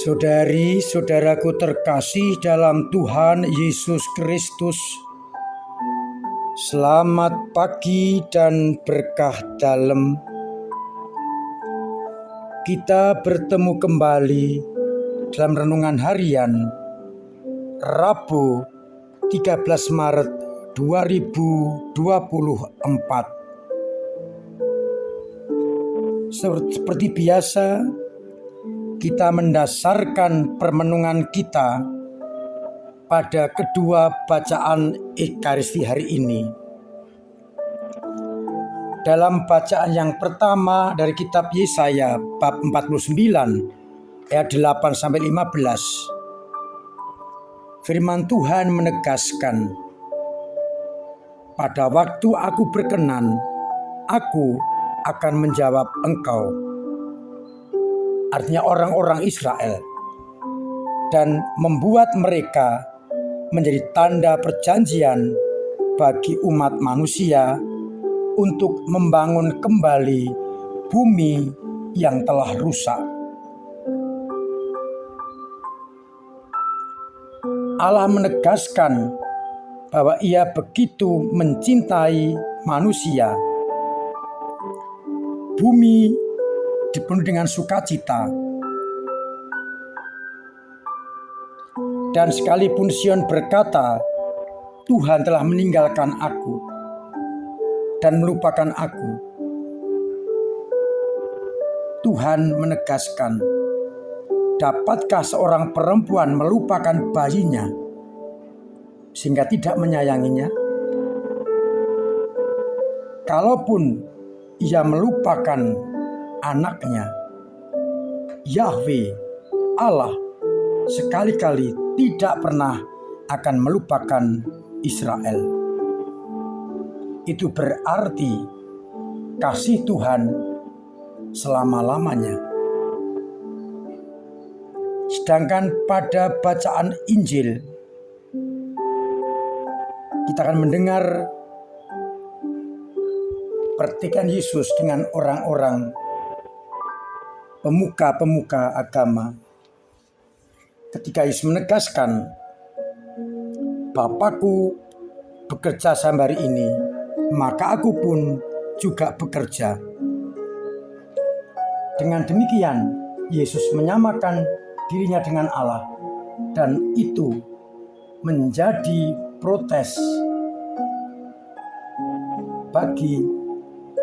Saudari-saudaraku terkasih dalam Tuhan Yesus Kristus, selamat pagi dan berkah dalam. Kita bertemu kembali dalam renungan harian Rabu 13 Maret 2024. Seperti biasa, kita mendasarkan permenungan kita pada kedua bacaan Ekaristi hari ini. Dalam bacaan yang pertama dari kitab Yesaya bab 49 ayat 8-15. Firman Tuhan menegaskan, "Pada waktu aku berkenan, aku akan menjawab engkau." Artinya orang-orang Israel, dan membuat mereka menjadi tanda perjanjian bagi umat manusia untuk membangun kembali bumi yang telah rusak. Allah menegaskan bahwa Ia begitu mencintai manusia. Bumi dipenuhi dengan sukacita. Dan sekalipun Sion berkata, "Tuhan telah meninggalkan aku dan melupakan aku," Tuhan menegaskan, dapatkah seorang perempuan melupakan bayinya sehingga tidak menyayanginya? Kalaupun ia melupakan anaknya, Yahweh Allah sekali-kali tidak pernah akan melupakan Israel. Itu berarti kasih Tuhan selama-lamanya. Sedangkan pada bacaan Injil, kita akan mendengar pertikaian Yesus dengan orang-orang pemuka-pemuka agama. Ketika Yesus menegaskan, "Bapakku bekerja sampai hari ini, maka aku pun juga bekerja." Dengan demikian, Yesus menyamakan dirinya dengan Allah, dan itu menjadi protes bagi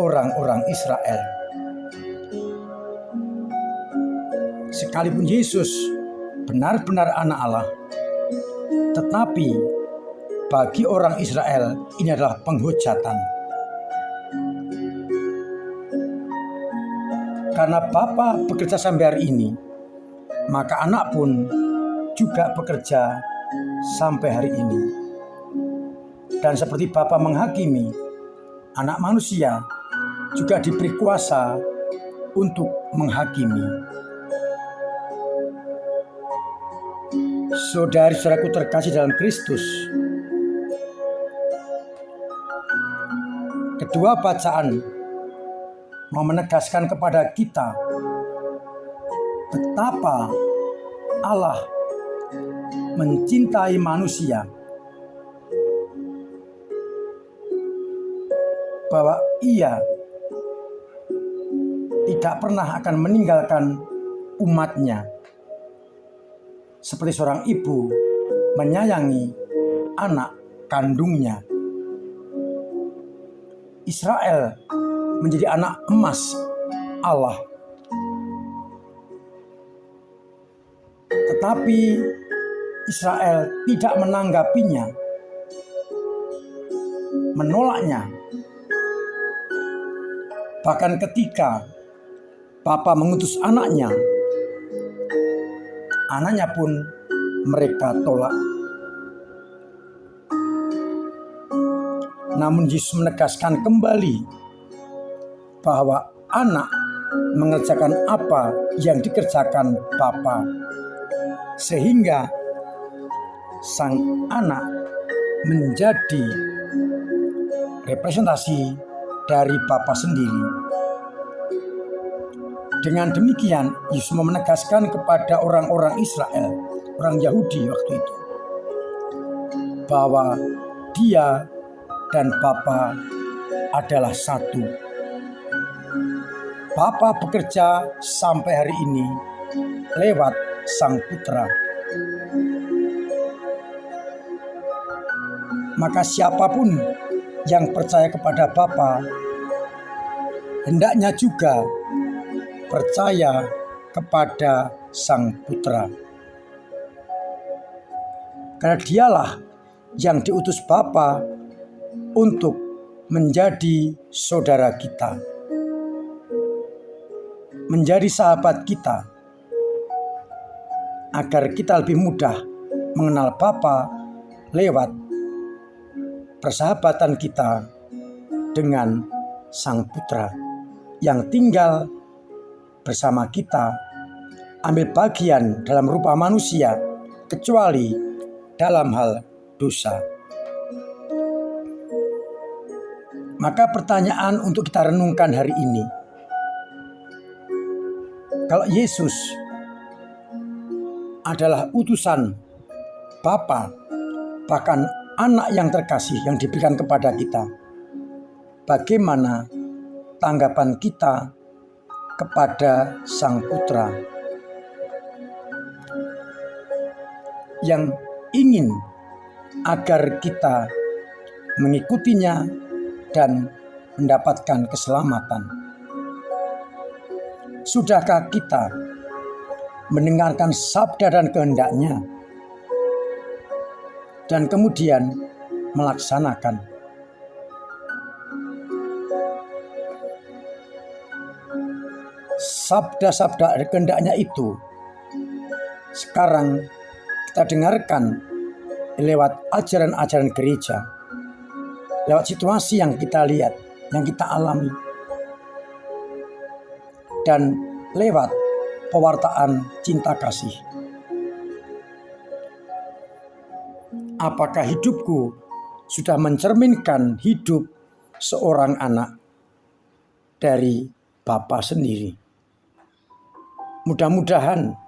orang-orang Israel. Sekalipun Yesus benar-benar anak Allah, tetapi bagi orang Israel ini adalah penghujatan. Karena Bapa bekerja sampai hari ini, maka anak pun juga bekerja sampai hari ini. Dan seperti Bapa menghakimi, anak manusia juga diberi kuasa untuk menghakimi. Saudari-saudaraku terkasih dalam Kristus, kedua bacaan mau menegaskan kepada kita betapa Allah mencintai manusia, bahwa Ia tidak pernah akan meninggalkan umatnya, seperti seorang ibu menyayangi anak kandungnya. Israel menjadi anak emas Allah. Tetapi Israel tidak menanggapinya, menolaknya. Bahkan ketika Bapa mengutus anaknya pun mereka tolak. Namun Yesus menegaskan kembali bahwa anak mengerjakan apa yang dikerjakan Bapa, sehingga sang anak menjadi representasi dari Bapa sendiri. Dengan demikian, Yesus mau menegaskan kepada orang-orang Israel, orang Yahudi waktu itu, bahwa Dia dan Bapa adalah satu. Bapa bekerja sampai hari ini lewat Sang Putra. Maka siapapun yang percaya kepada Bapa, hendaknya juga percaya kepada Sang Putra. Karena Dialah yang diutus Bapa untuk menjadi saudara kita, menjadi sahabat kita, agar kita lebih mudah mengenal Bapa lewat persahabatan kita dengan Sang Putra yang tinggal bersama kita, ambil bagian dalam rupa manusia, kecuali dalam hal dosa. Maka pertanyaan untuk kita renungkan hari ini, kalau Yesus adalah utusan Bapa, bahkan anak yang terkasih yang diberikan kepada kita, bagaimana tanggapan kita kepada Sang Putra yang ingin agar kita mengikutinya dan mendapatkan keselamatan? Sudahkah kita mendengarkan sabda dan kehendaknya dan kemudian melaksanakan? Sabda-sabda kehendaknya itu sekarang kita dengarkan lewat ajaran-ajaran gereja, lewat situasi yang kita lihat, yang kita alami, dan lewat pewartaan cinta kasih. Apakah hidupku sudah mencerminkan hidup seorang anak dari Bapa sendiri? Mudah-mudahan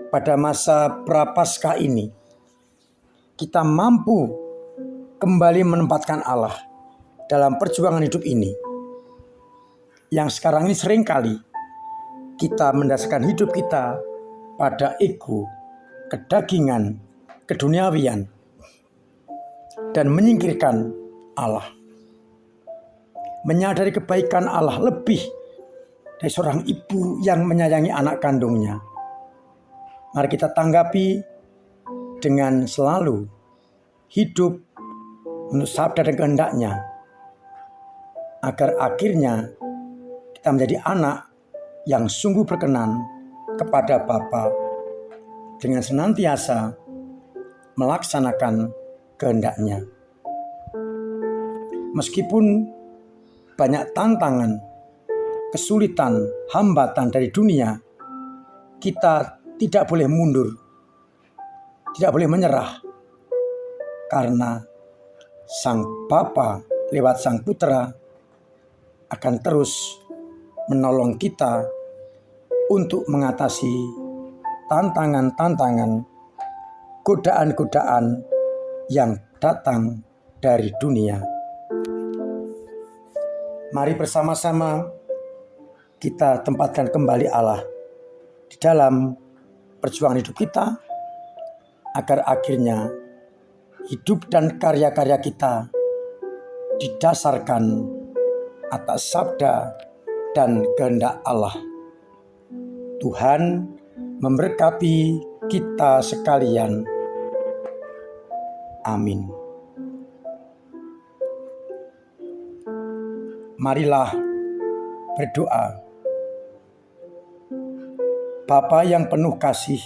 pada masa Prapaskah ini kita mampu kembali menempatkan Allah dalam perjuangan hidup ini, yang sekarang ini seringkali kita mendasarkan hidup kita pada ego, kedagingan, keduniawian, dan menyingkirkan Allah. Menyadari kebaikan Allah lebih dari seorang ibu yang menyayangi anak kandungnya. Mari kita tanggapi dengan selalu hidup menurut sabda dan kehendaknya, agar akhirnya kita menjadi anak yang sungguh berkenan kepada Bapa dengan senantiasa melaksanakan kehendaknya. Meskipun banyak tantangan, kesulitan, hambatan dari dunia, kita tidak boleh mundur, tidak boleh menyerah, karena Sang Bapa lewat Sang Putra akan terus menolong kita untuk mengatasi tantangan-tantangan, godaan-godaan yang datang dari dunia. Mari bersama-sama kita tempatkan kembali Allah di dalam perjuangan hidup kita, agar akhirnya hidup dan karya-karya kita didasarkan atas sabda dan kehendak Allah. Tuhan memberkati kita sekalian. Amin. Marilah berdoa. Bapa yang penuh kasih,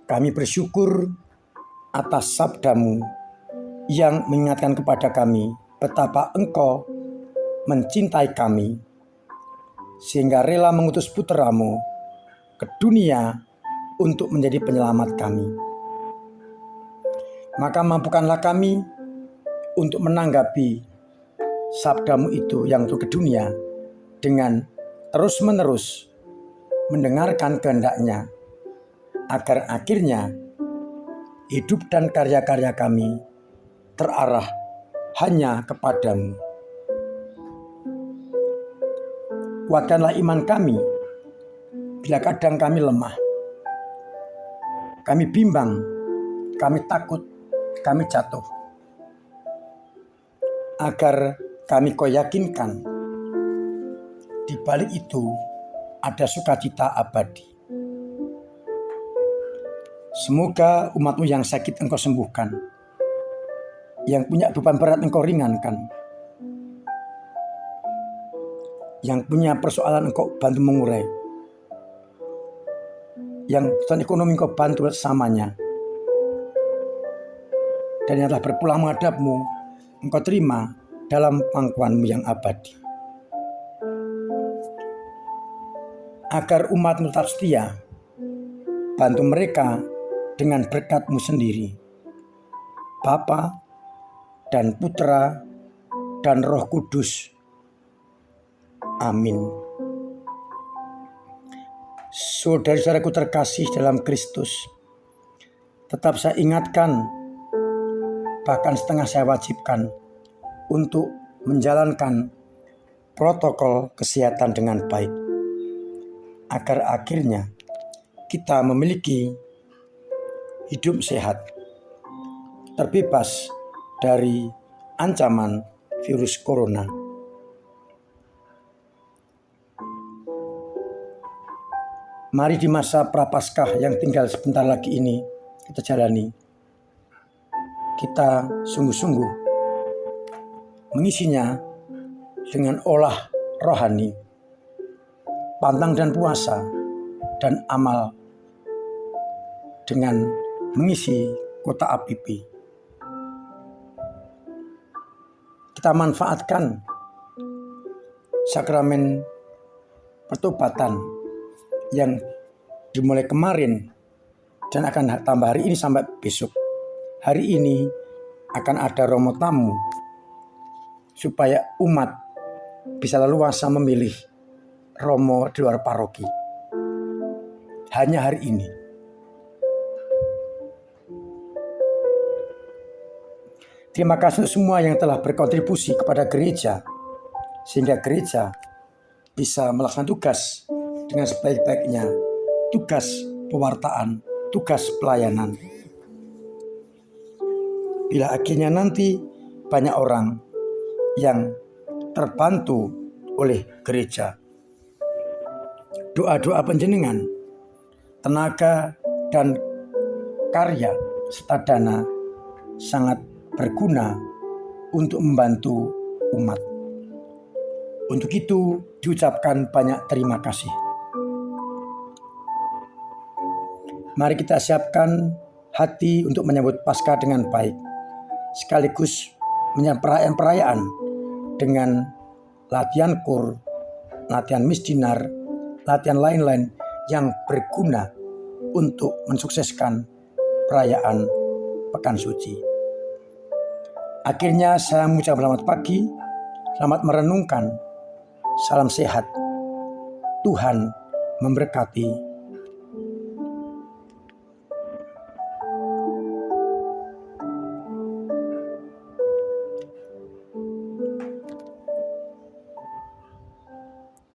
kami bersyukur atas sabda-Mu yang mengingatkan kepada kami betapa Engkau mencintai kami, sehingga rela mengutus putra-Mu ke dunia untuk menjadi penyelamat kami. Maka mampukanlah kami untuk menanggapi sabda-Mu itu yang untuk ke dunia dengan terus-menerus mendengarkan kehendak-Nya, agar akhirnya hidup dan karya-karya kami terarah hanya kepadamu. Kuatkanlah iman kami bila kadang kami lemah, kami bimbang, kami takut, kami jatuh. Agar kami Kau yakinkan, di balik itu ada sukacita abadi. Semoga umat-Mu yang sakit Engkau sembuhkan, yang punya beban berat Engkau ringankan, yang punya persoalan Engkau bantu mengurai, yang kesulitan ekonomi Engkau bantu bersamanya, dan yang telah berpulang menghadap-Mu Engkau terima dalam pangkuan-Mu yang abadi. Agar umat-Mu tetap setia, bantu mereka dengan berkat-Mu sendiri, Bapa dan Putra dan Roh Kudus. Amin. Saudara-saudaraku terkasih dalam Kristus, tetap saya ingatkan, bahkan setengah saya wajibkan untuk menjalankan protokol kesehatan dengan baik, agar akhirnya kita memiliki hidup sehat, terbebas dari ancaman virus corona. Mari di masa Prapaskah yang tinggal sebentar lagi ini kita jalani, kita sungguh-sungguh mengisinya dengan olah rohani, pantang dan puasa, dan amal dengan mengisi kota APP. Kita manfaatkan sakramen pertobatan yang dimulai kemarin dan akan tambah hari ini sampai besok. Hari ini akan ada romo tamu supaya umat bisa leluasa memilih romo di luar paroki. Hanya hari ini. Terima kasih untuk semua yang telah berkontribusi kepada gereja, sehingga gereja bisa melaksanakan tugas dengan sebaik-baiknya, tugas pewartaan, tugas pelayanan. Bila akhirnya nanti banyak orang yang terbantu oleh gereja, doa-doa panjenengan, tenaga dan karya serta dana sangat berguna untuk membantu umat. Untuk itu diucapkan banyak terima kasih. Mari kita siapkan hati untuk menyambut Paskah dengan baik, sekaligus menyambut perayaan dengan latihan kur, latihan misdinar, latihan lain-lain yang berguna untuk mensukseskan perayaan Pekan Suci. Akhirnya saya mengucapkan selamat pagi, selamat merenungkan, salam sehat, Tuhan memberkati